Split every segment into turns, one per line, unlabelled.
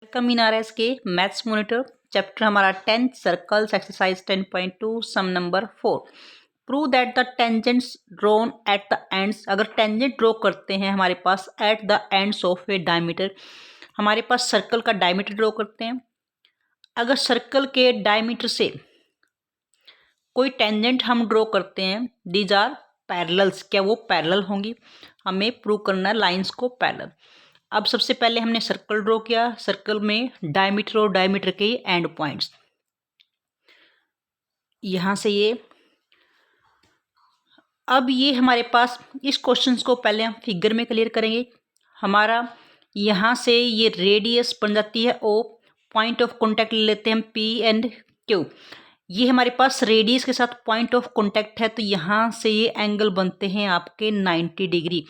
Welcome in R S K maths monitor chapter हमारा 10th circles exercise 10.2 sum number 4। Prove that the tangents drawn at the ends. अगर tangent draw करते हैं हमारे पास at the ends of a diameter, हमारे पास circle का diameter draw करते हैं। अगर सर्कल के डायमीटर से कोई टेंजेंट हम ड्रॉ करते हैं, दीज आर पैरेलल्स, क्या वो पैरेलल होंगी? हमें प्रूव करना है लाइंस को पैरेलल। अब सबसे पहले हमने सर्कल ड्रॉ किया, सर्कल में डायमीटर और डायमीटर के एंड पॉइंट्स, यहां से ये। अब ये हमारे पास इस क्वेश्चन को पहले हम फिगर में क्लियर करेंगे। हमारा यहां से ये रेडियस बन जाती है ओ, पॉइंट ऑफ कॉन्टैक्ट ले लेते हैं हम पी एंड क्यू। ये हमारे पास रेडियस के साथ पॉइंट ऑफ कॉन्टैक्ट है, तो यहाँ से ये एंगल बनते हैं आपके 90 डिग्री।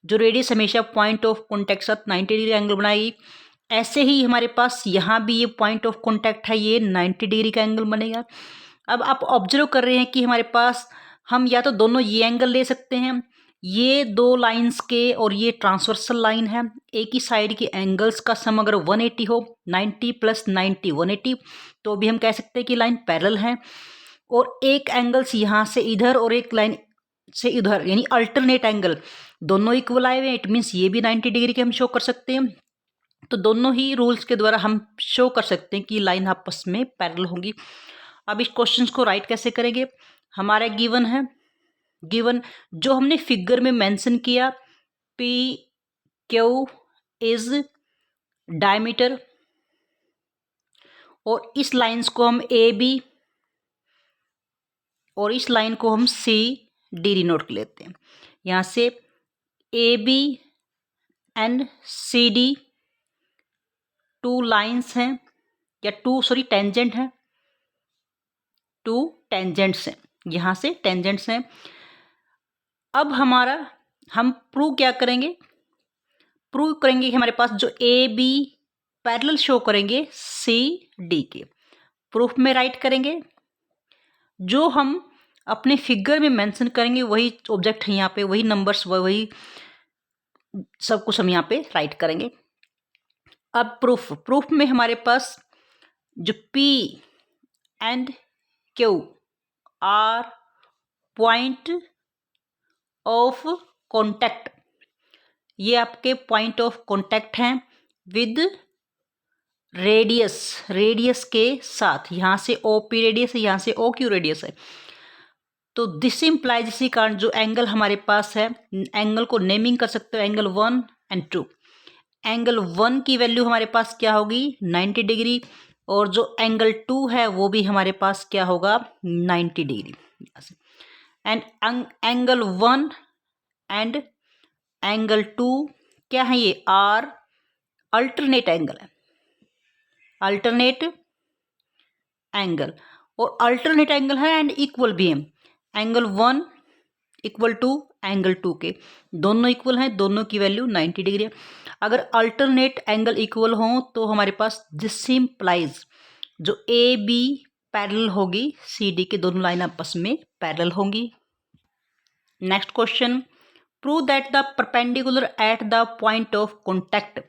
जो रेडियस हमेशा पॉइंट ऑफ कॉन्टैक्ट साथ 90 डिग्री एंगल बनाएगी, ऐसे ही हमारे पास यहाँ भी ये पॉइंट ऑफ कॉन्टैक्ट है, ये 90 डिग्री का एंगल बनेगा। अब आप ऑब्जर्व कर रहे हैं कि हमारे पास हम या तो दोनों ये एंगल ले सकते हैं, ये दो लाइंस के, और ये ट्रांसवर्सल लाइन है, एक ही साइड के एंगल्स का सम अगर 180 हो, 90 + 90 180, तो भी हम कह सकते हैं कि लाइन पैरेलल है। और एक एंगल्स यहाँ से इधर और एक लाइन से इधर, यानी अल्टरनेट एंगल, दोनों इक्वल आए हुए हैं, इट मीन्स ये भी 90 डिग्री के हम शो कर सकते हैं। तो दोनों ही रूल्स के द्वारा हम शो कर सकते हैं कि लाइन आपस में पैरेलल होंगी। अब इस क्वेश्चन को राइट कैसे करेंगे? हमारा गिवन है, गिवन जो हमने फिगर में मेंशन किया, पी क्यू इज डायमीटर, और इस लाइंस को हम ए बी और इस लाइन को हम सी डी डिनोट कर लेते हैं। यहाँ से A B and C D two lines हैं, या टेंजेंट हैं, टू टेंजेंट्स हैं, यहाँ से टेंजेंट्स हैं। अब हमारा हम प्रूव क्या करेंगे? प्रूव करेंगे कि हमारे पास जो ए बी पैरेलल शो करेंगे सी डी के, प्रूफ में राइट करेंगे। जो हम अपने फिगर में मेंशन करेंगे वही ऑब्जेक्ट है यहाँ पे, वही नंबर्स, वही सब कुछ हम यहाँ पे राइट करेंगे। अब प्रूफ में हमारे पास जो P and Q are point of contact, ये आपके पॉइंट ऑफ कॉन्टैक्ट हैं विद रेडियस के साथ। यहाँ से OP रेडियस है, यहाँ से OQ रेडियस है। तो दिस इम्प्लाइज, इसी कारण जो एंगल हमारे पास है, एंगल को नेमिंग कर सकते हो, एंगल 1 एंड 2। एंगल 1 की वैल्यू हमारे पास क्या होगी? 90 डिग्री, और जो एंगल 2 है वो भी हमारे पास क्या होगा? 90 degree. And angle 1 and angle 2 क्या है? ये आर अल्टरनेट एंगल है, अल्टरनेट एंगल, और अल्टरनेट एंगल है एंड इक्वल भी है। एंगल 1 इक्वल टू एंगल 2 के, दोनों इक्वल हैं, दोनों की वैल्यू 90 डिग्री है। अगर अल्टरनेट एंगल इक्वल हो तो हमारे पास दिस इम्प्लाइज जो ए बी पैरेलल होगी सी डी के, दोनों लाइन आपस में पैरेलल होंगी। Next question, prove that the perpendicular at the point of contact.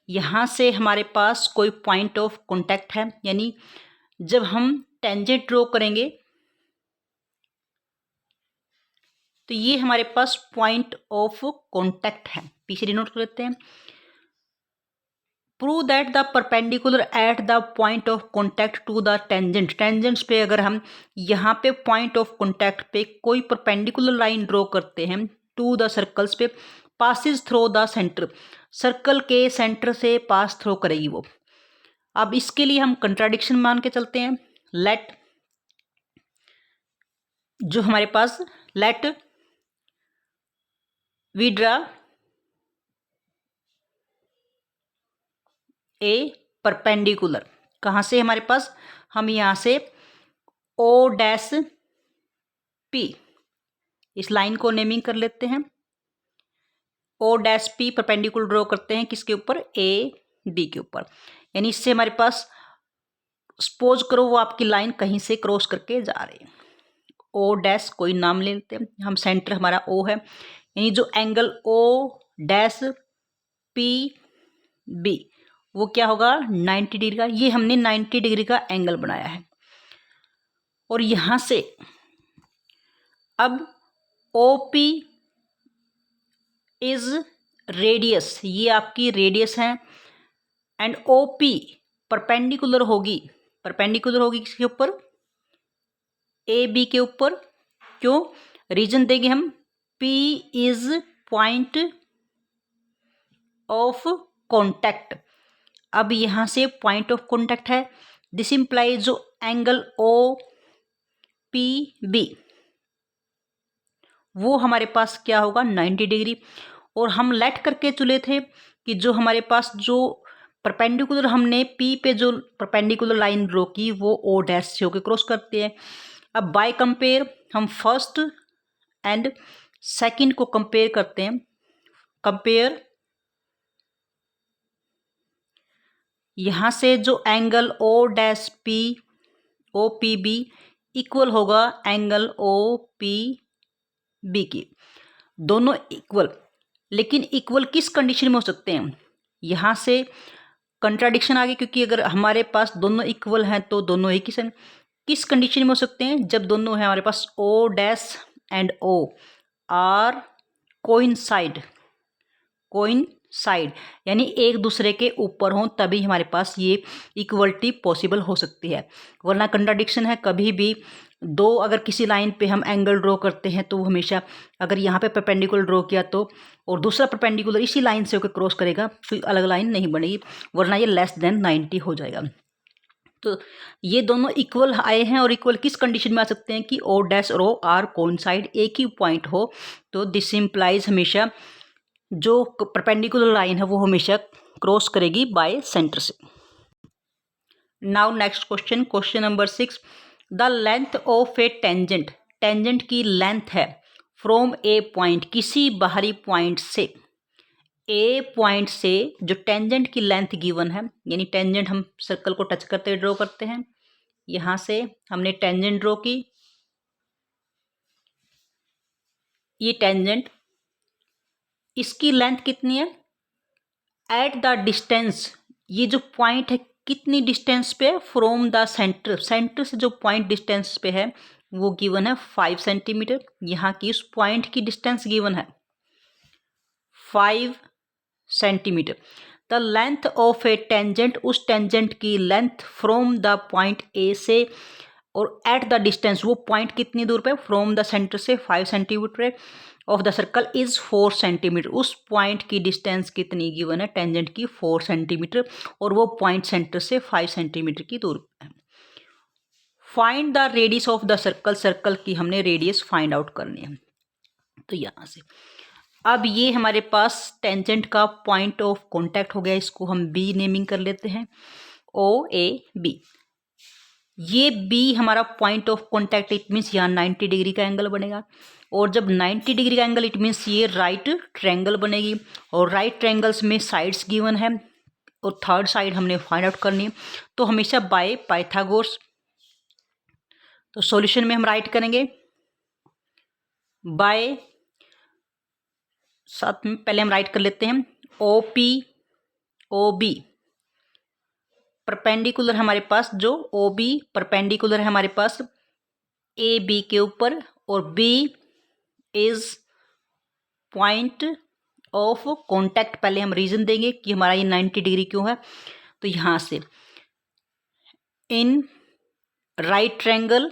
यहाँ से हमारे पास कोई पॉइंट ऑफ कॉन्टैक्ट है, यानी जब हम टेंजेंट ड्रॉ करेंगे तो ये हमारे पास पॉइंट ऑफ कॉन्टैक्ट है, पीछे डिनोट कर लेते हैं। Prove that the perpendicular at the point of contact to the tangent. Tangents पे अगर हम यहाँ पे पॉइंट ऑफ कॉन्टैक्ट पे कोई परपेंडिकुलर लाइन ड्रॉ करते हैं टू द सर्कल्स पे, passes through the centre, circle के सेंटर से पास थ्रो करेगी वो। अब इसके लिए हम कंट्राडिक्शन मान के चलते हैं। लेट, जो हमारे पास let we draw a perpendicular, कहाँ से? हमारे पास हम यहाँ से ओ डैश पी, इस लाइन को नेमिंग कर लेते हैं। O dash P perpendicular draw करते हैं किसके ऊपर? ए बी के ऊपर। यानी इससे हमारे पास सपोज करो वो आपकी लाइन कहीं से क्रॉस करके जा रही है। ओ डैश कोई नाम ले लेते हैं हम, सेंटर हमारा ओ है, यानी जो angle O dash P B वो क्या होगा 90 डिग्री का। ये हमने 90 डिग्री का एंगल बनाया है। और यहाँ से अब OP इज रेडियस, ये आपकी रेडियस है, एंड OP परपेंडिकुलर होगी किसके ऊपर, AB के ऊपर। क्यों, रीजन देंगे हम, P is point of contact. अब यहाँ से पॉइंट ऑफ कॉन्टैक्ट है, दिस इंप्लाइज जो एंगल OPB वो हमारे पास क्या होगा 90 डिग्री। और हम लेट करके चले थे कि जो हमारे पास जो परपेंडिकुलर हमने P पे जो परपेंडिकुलर लाइन ड्रॉ की वो O डैश से होकर क्रॉस करते हैं। अब बाय कंपेयर हम फर्स्ट एंड सेकंड को कंपेयर करते हैं। कंपेयर, यहाँ से जो एंगल OPB इक्वल होगा एंगल OPB की, दोनों इक्वल। लेकिन इक्वल किस कंडीशन में हो सकते हैं, यहाँ से कंट्राडिक्शन आ गई, क्योंकि अगर हमारे पास दोनों इक्वल हैं तो दोनों एक ही किस कंडीशन में हो सकते हैं, जब दोनों हैं हमारे पास O dash and O are coincide, यानी एक दूसरे के ऊपर हों, तभी हमारे पास ये इक्वलिटी पॉसिबल हो सकती है। वरना कंट्राडिक्शन है, कभी भी दो अगर किसी लाइन पे हम एंगल ड्रॉ करते हैं तो हमेशा अगर यहाँ पे परपेंडिकुलर ड्रॉ किया तो और दूसरा परपेंडिकुलर इसी लाइन से होकर क्रॉस करेगा, फिर अलग लाइन नहीं बनेगी, वरना ये लेस देन 90 हो जाएगा। तो ये दोनों इक्वल आए हैं, और इक्वल किस कंडीशन में आ सकते हैं कि O डैश और O आर कोइंसाइड, एक ही पॉइंट हो, तो दिस इम्प्लाइज हमेशा जो परपेंडिकुलर लाइन है वो हमेशा क्रॉस करेगी बाय सेंटर से। Now next question, question number 6, the length of A tangent, tangent की लेंथ है फ्रॉम ए पॉइंट, किसी बाहरी पॉइंट से, ए पॉइंट से जो टेंजेंट की लेंथ गिवन है, यानी टेंजेंट हम सर्कल को टच करते ड्रॉ करते हैं, यहाँ से हमने टेंजेंट ड्रॉ की, ये टेंजेंट, इसकी लेंथ कितनी है एट द डिस्टेंस, ये जो पॉइंट है कितनी डिस्टेंस पे है फ्रॉम द सेंटर, सेंटर से जो पॉइंट डिस्टेंस पे है वो गिवन है 5 सेंटीमीटर। यहाँ की उस पॉइंट की डिस्टेंस गिवन है 5 centimetre. The length of A tangent, उस टेंजेंट की length from the point A से और एट द डिस्टेंस, वो पॉइंट कितनी दूर पे फ्रॉम द सेंटर से 5 centimetre of the circle is 4 centimetre, उस पॉइंट की डिस्टेंस कितनी गिवन है टेंजेंट की 4 सेंटीमीटर, और वो पॉइंट सेंटर से 5 सेंटीमीटर की दूर है। Find the radius of the circle, circle की हमने रेडियस फाइंड आउट करनी है। तो यहाँ से अब ये हमारे पास टेंजेंट का पॉइंट ऑफ कॉन्टैक्ट हो गया, इसको हम बी नेमिंग कर लेते हैं, OAB। ये बी हमारा point of contact, it means यहाँ 90 डिग्री का एंगल बनेगा, और जब 90 डिग्री का एंगल इट मीन्स ये राइट ट्रायंगल बनेगी, और राइट ट्रायंगल्स में साइड्स गिवन है और थर्ड साइड हमने फाइंड आउट करनी है, तो हमेशा बाय पाइथागोरस। तो सॉल्यूशन में हम राइट करेंगे बाय, साथ में पहले हम राइट कर लेते हैं OP परपेंडिकुलर हमारे पास, जो OB परपेंडिकुलर है हमारे पास AB के ऊपर, और B is point of contact. पहले हम रीजन देंगे कि हमारा ये 90 डिग्री क्यों है। तो यहाँ से in right triangle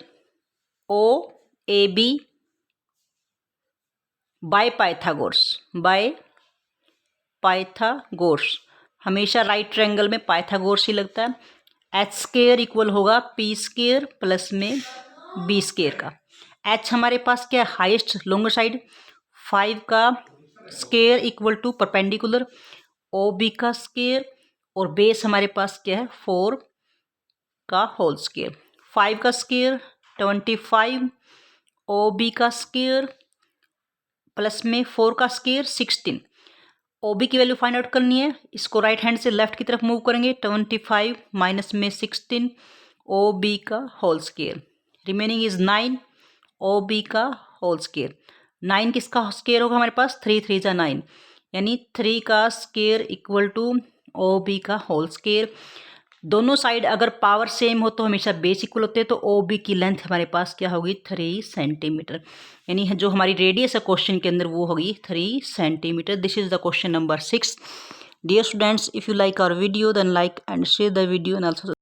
OAB by Pythagoras, हमेशा राइट ट्रायंगल में पाइथागोरस ही लगता है। H स्क्वायर इक्वल होगा P स्क्वायर प्लस में B स्क्वायर का। H हमारे पास क्या है हाईएस्ट लॉन्गर साइड, 5 का square equal to perpendicular OB का स्क्वायर, और बेस हमारे पास क्या है 4 का होल स्क्वायर, 5 का स्क्वायर 25, OB का स्क्वायर प्लस में 4 का स्क्वायर 16। OB की वैल्यू फाइंड आउट करनी है, इसको राइट हैंड से लेफ्ट की तरफ मूव करेंगे, 25 माइनस में 16 OB का whole square, remaining is 9 OB का होल स्क्वायर। 9 किसका स्क्वायर होगा हमारे पास, 3 3 जा 9, यानी 3 का square equal to O B का होल स्केयर। दोनों साइड अगर पावर सेम हो तो हमेशा बेस इक्वल होते हैं, तो ओ बी की लेंथ हमारे पास क्या होगी 3 सेंटीमीटर, यानी जो हमारी रेडियस है क्वेश्चन के अंदर वो होगी 3 centimetre. This is the question number 6। Dear students, if you like our video then like and share the video and also